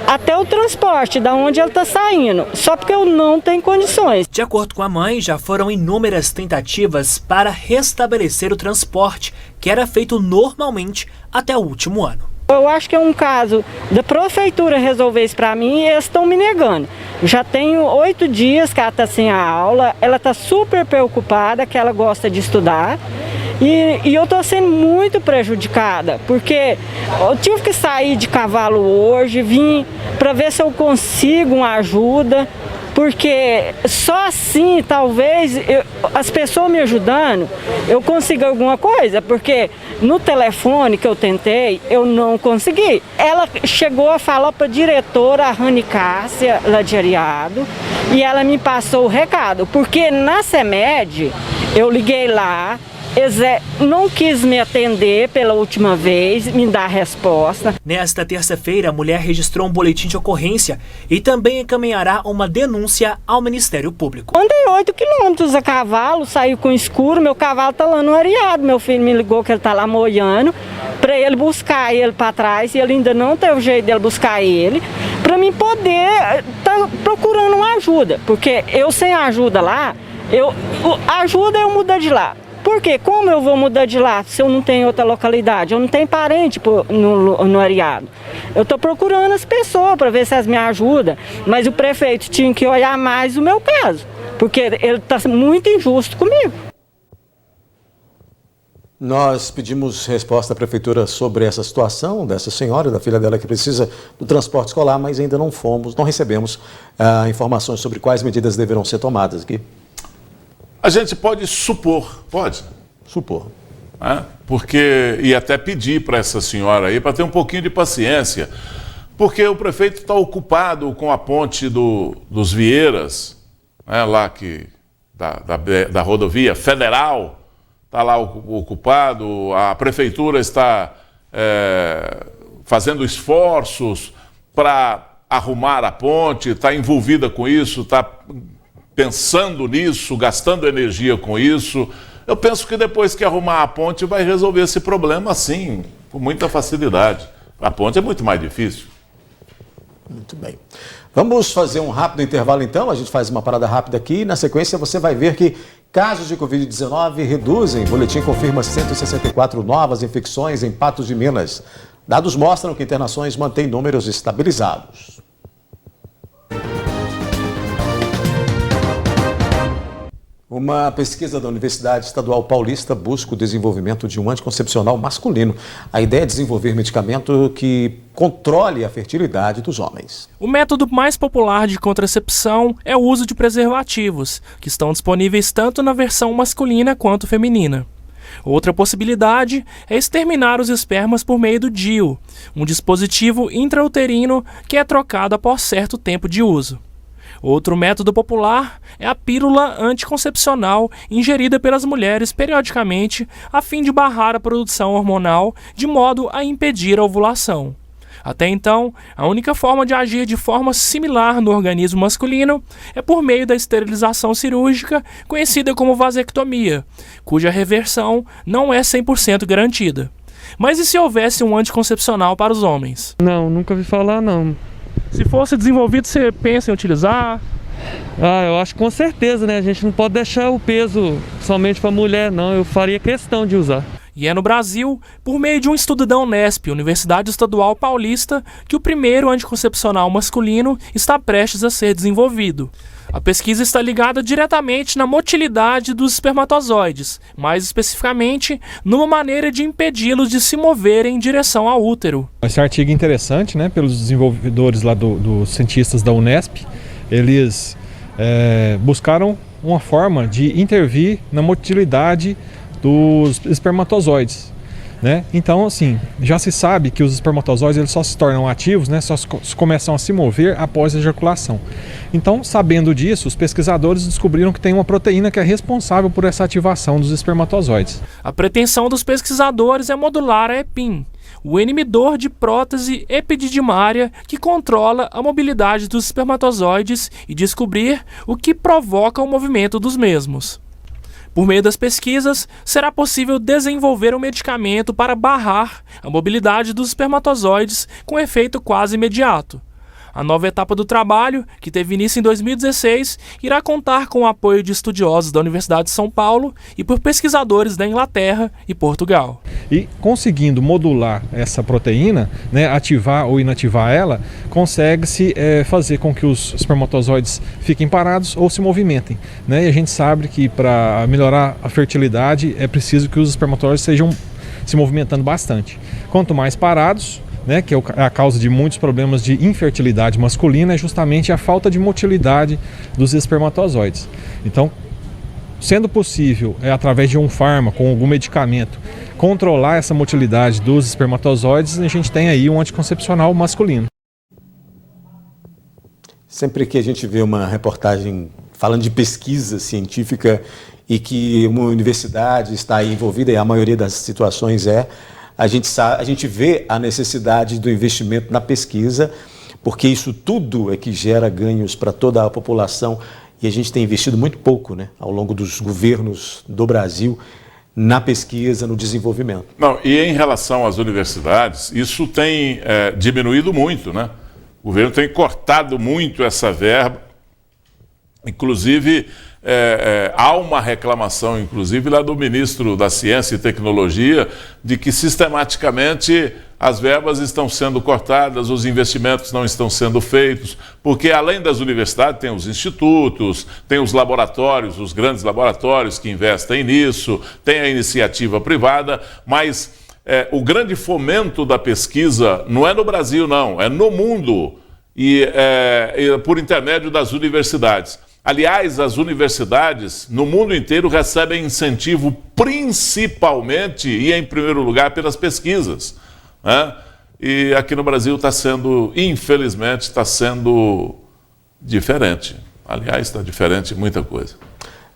até o transporte, da onde ela está saindo, só porque eu não tenho condições. De acordo com a mãe, já foram inúmeras tentativas para restabelecer o transporte, que era feito normalmente até o último ano. Eu acho que é um caso da prefeitura resolver isso para mim e eles estão me negando. Já tenho 8 dias que ela está sem a aula, ela está super preocupada, que ela gosta de estudar. E eu estou sendo muito prejudicada, porque eu tive que sair de cavalo hoje, vim para ver se eu consigo uma ajuda, porque só assim, talvez, as pessoas me ajudando, eu consiga alguma coisa, porque no telefone que eu tentei, eu não consegui. Ela chegou a falar para a diretora, a Rani Cássia, lá de Areado, e ela me passou o recado, porque na CEMED, eu liguei lá, não quis me atender pela última vez, me dar resposta. Nesta terça-feira, a mulher registrou um boletim de ocorrência e também encaminhará uma denúncia ao Ministério Público. Andei 8 quilômetros a cavalo, saí com escuro, meu cavalo tá lá no Areado. Meu filho me ligou que ele tá lá moiando, para ele buscar ele para trás, e ele ainda não teve jeito dele buscar ele, para mim poder tá procurando uma ajuda, porque eu sem ajuda lá, ajuda eu mudar de lá. Porque como eu vou mudar de lá se eu não tenho outra localidade? Eu não tenho parente no Areado. Eu estou procurando as pessoas para ver se elas me ajudam. Mas o prefeito tinha que olhar mais o meu caso, porque ele está muito injusto comigo. Nós pedimos resposta à prefeitura sobre essa situação dessa senhora, da filha dela que precisa do transporte escolar, mas ainda não recebemos informações sobre quais medidas deverão ser tomadas aqui. A gente pode supor, porque, e até pedir para essa senhora aí, para ter um pouquinho de paciência, porque o prefeito está ocupado com a ponte dos Vieiras, lá da rodovia federal, está lá ocupado, a prefeitura está fazendo esforços para arrumar a ponte, está envolvida com isso, está pensando nisso, gastando energia com isso. Eu penso que depois que arrumar a ponte vai resolver esse problema, sim, com muita facilidade. A ponte é muito mais difícil. Muito bem. Vamos fazer um rápido intervalo então, a gente faz uma parada rápida aqui e na sequência você vai ver que casos de Covid-19 reduzem. O boletim confirma 164 novas infecções em Patos de Minas. Dados mostram que internações mantêm números estabilizados. Uma pesquisa da Universidade Estadual Paulista busca o desenvolvimento de um anticoncepcional masculino. A ideia é desenvolver medicamento que controle a fertilidade dos homens. O método mais popular de contracepção é o uso de preservativos, que estão disponíveis tanto na versão masculina quanto feminina. Outra possibilidade é exterminar os espermas por meio do DIU, um dispositivo intrauterino que é trocado após certo tempo de uso. Outro método popular é a pílula anticoncepcional ingerida pelas mulheres periodicamente a fim de barrar a produção hormonal de modo a impedir a ovulação. Até então, a única forma de agir de forma similar no organismo masculino é por meio da esterilização cirúrgica, conhecida como vasectomia, cuja reversão não é 100% garantida. Mas e se houvesse um anticoncepcional para os homens? Não, nunca ouvi falar não. Se fosse desenvolvido, você pensa em utilizar? Eu acho que com certeza, né? A gente não pode deixar o peso somente para mulher, não. Eu faria questão de usar. E é no Brasil, por meio de um estudo da Unesp, Universidade Estadual Paulista, que o primeiro anticoncepcional masculino está prestes a ser desenvolvido. A pesquisa está ligada diretamente na motilidade dos espermatozoides, mais especificamente numa maneira de impedi-los de se moverem em direção ao útero. Esse artigo é interessante, né, pelos desenvolvedores lá dos cientistas da Unesp. Eles buscaram uma forma de intervir na motilidade dos espermatozoides, né? Então, assim, já se sabe que os espermatozoides eles só se tornam ativos, né? Só começam a se mover após a ejaculação. Então, sabendo disso, os pesquisadores descobriram que tem uma proteína que é responsável por essa ativação dos espermatozoides. A pretensão dos pesquisadores é modular a EPIM, o inibidor de prótese epididimária que controla a mobilidade dos espermatozoides e descobrir o que provoca o movimento dos mesmos. Por meio das pesquisas, será possível desenvolver um medicamento para barrar a mobilidade dos espermatozoides com efeito quase imediato. A nova etapa do trabalho, que teve início em 2016, irá contar com o apoio de estudiosos da Universidade de São Paulo e por pesquisadores da Inglaterra e Portugal. E conseguindo modular essa proteína, né, ativar ou inativar ela, consegue-se fazer com que os espermatozoides fiquem parados ou se movimentem, né? E a gente sabe que para melhorar a fertilidade é preciso que os espermatozoides estejam se movimentando bastante. Quanto mais parados, né, que é a causa de muitos problemas de infertilidade masculina, é justamente a falta de motilidade dos espermatozoides. Então, sendo possível, através de um fármaco ou algum medicamento, controlar essa motilidade dos espermatozoides, a gente tem aí um anticoncepcional masculino. Sempre que a gente vê uma reportagem falando de pesquisa científica e que uma universidade está aí envolvida, e a maioria das situações a gente vê a necessidade do investimento na pesquisa, porque isso tudo é que gera ganhos para toda a população e a gente tem investido muito pouco, né, ao longo dos governos do Brasil na pesquisa, no desenvolvimento. Não, e em relação às universidades, isso tem diminuído muito, né? O governo tem cortado muito essa verba, inclusive há uma reclamação, inclusive lá do ministro da Ciência e Tecnologia, de que sistematicamente as verbas estão sendo cortadas, os investimentos não estão sendo feitos, porque além das universidades tem os institutos, tem os laboratórios, os grandes laboratórios que investem nisso, tem a iniciativa privada, mas o grande fomento da pesquisa não é no Brasil, não, é no mundo e por intermédio das universidades. Aliás, as universidades no mundo inteiro recebem incentivo principalmente e em primeiro lugar pelas pesquisas, né? E aqui no Brasil está sendo, infelizmente, está sendo diferente. Aliás, está diferente muita coisa.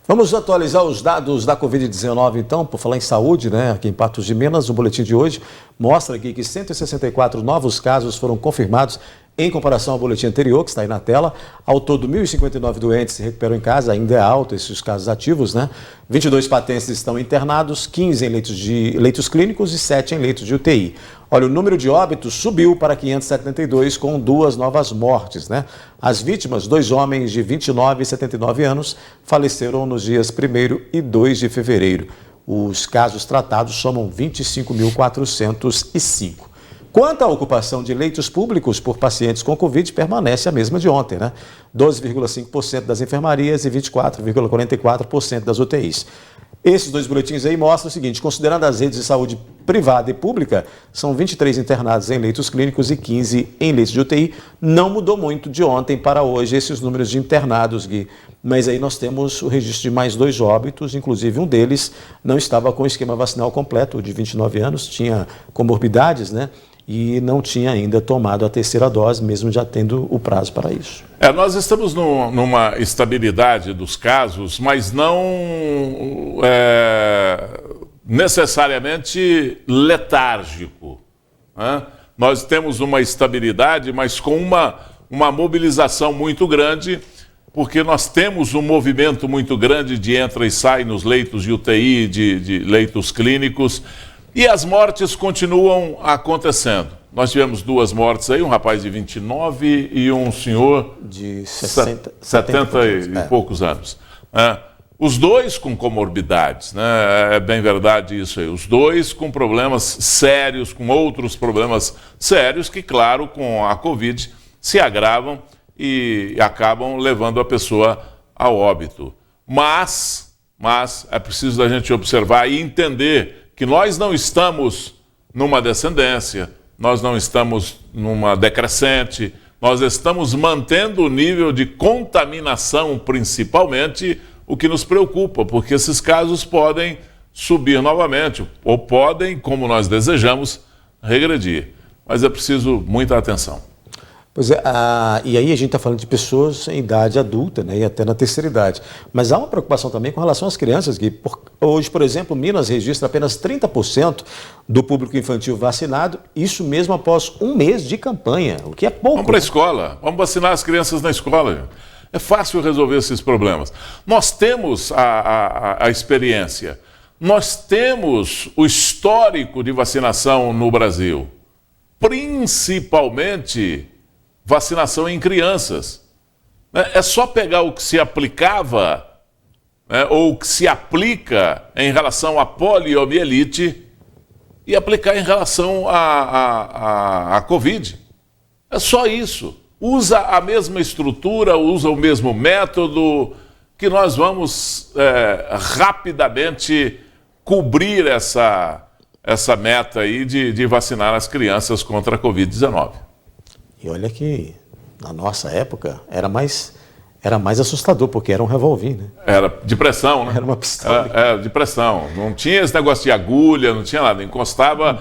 Vamos atualizar os dados da Covid-19, então, por falar em saúde, né? Aqui em Patos de Minas, o boletim de hoje mostra aqui que 164 novos casos foram confirmados em comparação ao boletim anterior, que está aí na tela. Ao todo, 1.059 doentes se recuperam em casa, ainda é alto esses casos ativos, né? 22 pacientes estão internados, 15 em leitos clínicos e 7 em leitos de UTI. Olha, o número de óbitos subiu para 572, com 2 novas mortes, né? As vítimas, 2 homens de 29 e 79 anos, faleceram nos dias 1º e 2 de fevereiro. Os casos tratados somam 25.405. Quanto à ocupação de leitos públicos por pacientes com Covid, permanece a mesma de ontem, né? 12,5% das enfermarias e 24,44% das UTIs. Esses 2 boletins aí mostram o seguinte: considerando as redes de saúde privada e pública, são 23 internados em leitos clínicos e 15 em leitos de UTI. Não mudou muito de ontem para hoje esses números de internados, Gui. Mas aí nós temos o registro de mais 2 óbitos, inclusive um deles não estava com o esquema vacinal completo, o de 29 anos, tinha comorbidades, né? e não tinha ainda tomado a terceira dose, mesmo já tendo o prazo para isso. Nós estamos numa estabilidade dos casos, mas não necessariamente letárgico, né? Nós temos uma estabilidade, mas com uma mobilização muito grande, porque nós temos um movimento muito grande de entra e sai nos leitos de UTI, de leitos clínicos, e as mortes continuam acontecendo. Nós tivemos 2 mortes aí, um rapaz de 29 e um senhor de 70 e poucos anos. Os 2 com comorbidades, né? É bem verdade isso aí. Os 2 com problemas sérios, com outros problemas sérios que, claro, com a Covid se agravam e acabam levando a pessoa ao óbito. Mas é preciso a gente observar e entender que nós não estamos numa descendência, nós não estamos numa decrescente, nós estamos mantendo o nível de contaminação, principalmente, o que nos preocupa, porque esses casos podem subir novamente, ou podem, como nós desejamos, regredir. Mas é preciso muita atenção. Pois é, e aí a gente está falando de pessoas em idade adulta, né, e até na terceira idade. Mas há uma preocupação também com relação às crianças, que hoje, por exemplo, Minas registra apenas 30% do público infantil vacinado, isso mesmo após um mês de campanha, o que é pouco. Vamos para a escola, vamos vacinar as crianças na escola. É fácil resolver esses problemas. Nós temos a experiência, nós temos o histórico de vacinação no Brasil, principalmente vacinação em crianças. É só pegar o que se aplicava, né, ou o que se aplica em relação à poliomielite e aplicar em relação à Covid. É só isso. Usa a mesma estrutura, usa o mesmo método, que nós vamos rapidamente cobrir essa meta aí de vacinar as crianças contra a Covid-19. E olha que, na nossa época, era mais assustador, porque era um revólver, né? Era de pressão, né? Era uma pistola. Era de pressão. Não tinha esse negócio de agulha, não tinha nada. Encostava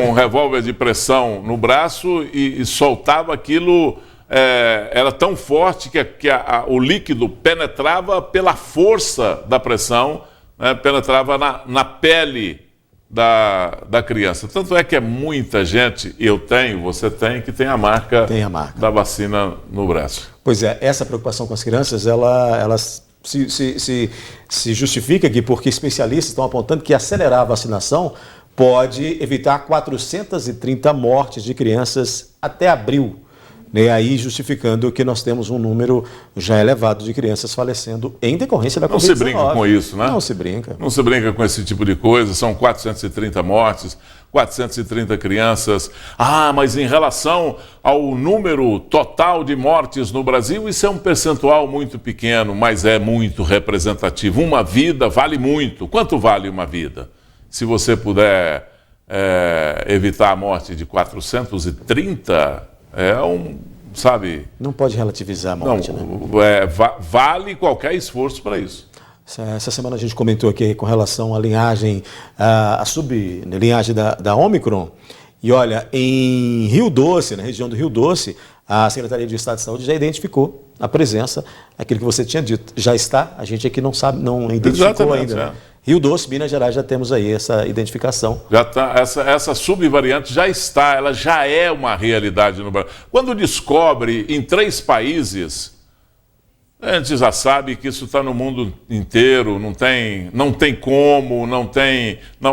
um revólver de pressão no braço e soltava aquilo. Era tão forte que o líquido penetrava pela força da pressão, né? Penetrava na pele da criança. Tanto é que é muita gente, você tem, que tem a marca da vacina no braço. Pois é, essa preocupação com as crianças, ela se justifica aqui porque especialistas estão apontando que acelerar a vacinação pode evitar 430 mortes de crianças até abril. E aí justificando que nós temos um número já elevado de crianças falecendo em decorrência da Covid-19. Não se brinca com isso, né? Não se brinca. Não se brinca com esse tipo de coisa. São 430 mortes, 430 crianças. Mas em relação ao número total de mortes no Brasil, isso é um percentual muito pequeno, mas é muito representativo. Uma vida vale muito. Quanto vale uma vida? Se você puder evitar a morte de 430... sabe... Não pode relativizar a morte, né? Vale qualquer esforço para isso. Essa semana a gente comentou aqui com relação à linhagem, a sublinhagem da Ômicron. E olha, em Rio Doce, na região do Rio Doce, a Secretaria de Estado de Saúde já identificou a presença, aquilo que você tinha dito. Já está, a gente aqui não sabe, não identificou. Exatamente, ainda. Né? Rio Doce, Minas Gerais, já temos aí essa identificação. Já está, essa subvariante já está, ela já é uma realidade no Brasil. Quando descobre em 3 países, a gente já sabe que isso está no mundo inteiro, não tem como,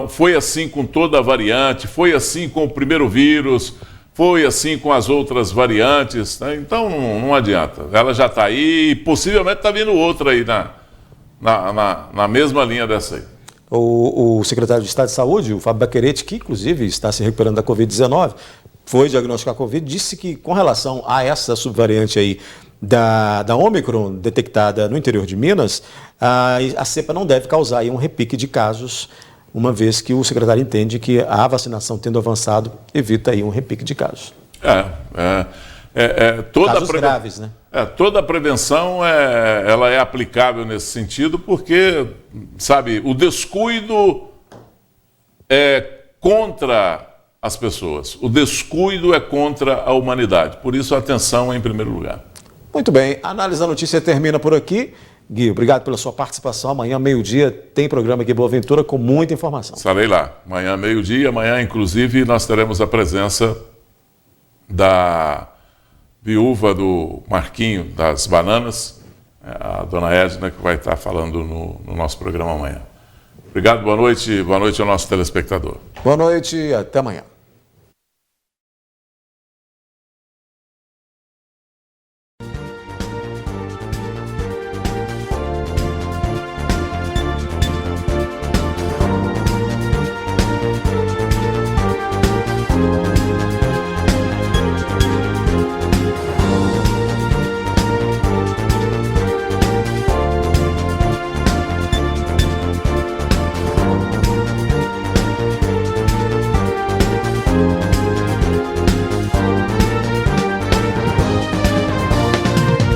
foi assim com toda a variante, foi assim com o primeiro vírus, foi assim com as outras variantes, né? Então não adianta. Ela já está aí e possivelmente está vindo outra aí na mesma linha dessa aí. O secretário de Estado de Saúde, o Fábio Baquerete, que inclusive está se recuperando da Covid-19, foi diagnosticar a Covid, disse que com relação a essa subvariante aí da Ômicron detectada no interior de Minas, a cepa não deve causar aí um repique de casos, uma vez que o secretário entende que a vacinação tendo avançado evita aí um repique de casos. Casos graves, né? Toda a prevenção ela é aplicável nesse sentido porque, sabe, o descuido contra as pessoas. O descuido é contra a humanidade. Por isso, a atenção é em primeiro lugar. Muito bem, a Análise da Notícia termina por aqui. Gui, obrigado pela sua participação. Amanhã, meio-dia, tem programa aqui Boa Ventura com muita informação. Estarei lá. Amanhã, meio-dia. Amanhã, inclusive, nós teremos a presença da viúva do Marquinho das Bananas, a dona Edna, que vai estar falando no nosso programa amanhã. Obrigado, boa noite ao nosso telespectador. Boa noite e até amanhã.